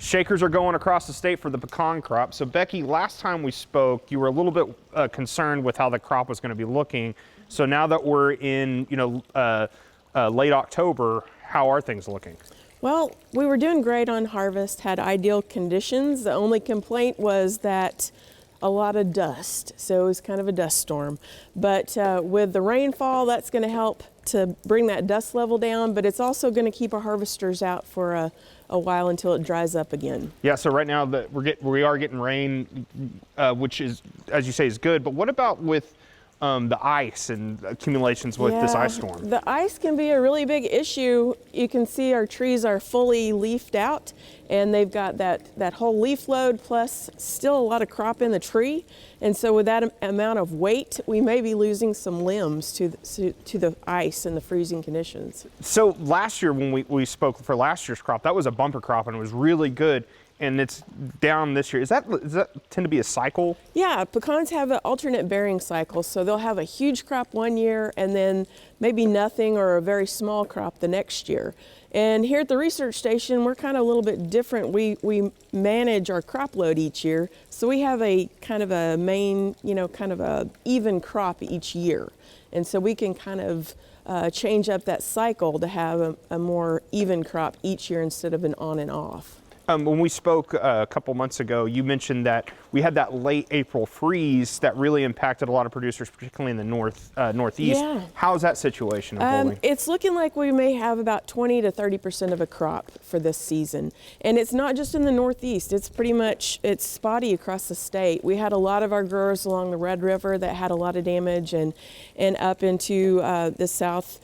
Shakers are going across the state for the pecan crop. So Becky, last time we spoke, you were a little bit concerned with how the crop was going to be looking. So now that we're in, late October, how are things looking? Well, we were doing great on harvest, had ideal conditions. The only complaint was that a lot of dust, so it was kind of a dust storm. But with the rainfall, that's going to help to bring that dust level down, but it's also going to keep our harvesters out for a while until it dries up again. Yeah, so right now we are getting rain, which is, as you say, is good. But what about with the ice and accumulations with this ice storm? The ice can be a really big issue. You can see our trees are fully leafed out, and they've got that whole leaf load plus still a lot of crop in the tree. And so with that amount of weight, we may be losing some limbs to the ice and the freezing conditions. So last year when we spoke for last year's crop, that was a bumper crop and it was really good. And it's down this year. Does that tend to be a cycle? Yeah, pecans have an alternate bearing cycle, so they'll have a huge crop one year and then maybe nothing or a very small crop the next year. And here at the research station, we're kind of a little bit different. We manage our crop load each year, so we have a kind of a main, kind of a even crop each year. And so we can kind of change up that cycle to have a more even crop each year instead of an on and off. When we spoke a couple months ago, you mentioned that we had that late April freeze that really impacted a lot of producers, particularly in the northeast. Yeah. How's that situation unfolding? It's looking like we may have about 20 to 30% of a crop for this season. And it's not just in the northeast, it's spotty across the state. We had a lot of our growers along the Red River that had a lot of damage, and up into the south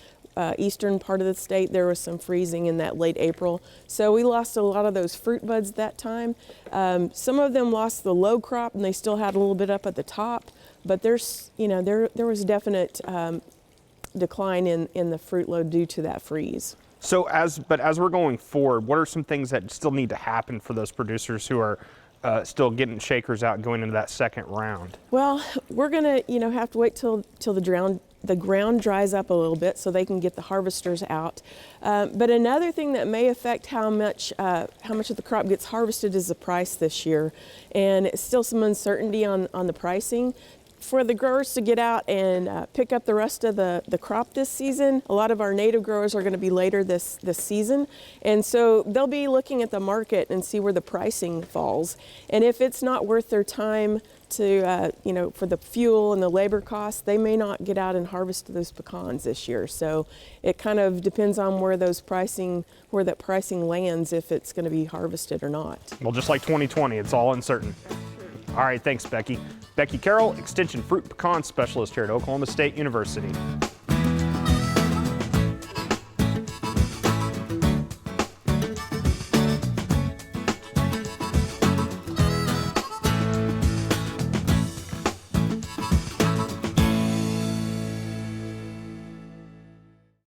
eastern part of the state, there was some freezing in that late April. So we lost a lot of those fruit buds that time. Some of them lost the low crop and they still had a little bit up at the top, but there was definite decline in the fruit load due to that freeze. So as we're going forward, what are some things that still need to happen for those producers who are still getting shakers out going into that second round? Well, we're gonna have to wait till the ground dries up a little bit so they can get the harvesters out. But another thing that may affect how much of the crop gets harvested is the price this year. And it's still some uncertainty on the pricing. For the growers to get out and pick up the rest of the crop this season, a lot of our native growers are going to be later this season. And so they'll be looking at the market and see where the pricing falls. And if it's not worth their time to, for the fuel and the labor costs, they may not get out and harvest those pecans this year. So it kind of depends on where that pricing lands, if it's going to be harvested or not. Well, just like 2020, it's all uncertain. All right, thanks, Becky. Becky Carroll, Extension Fruit Pecan Specialist here at Oklahoma State University.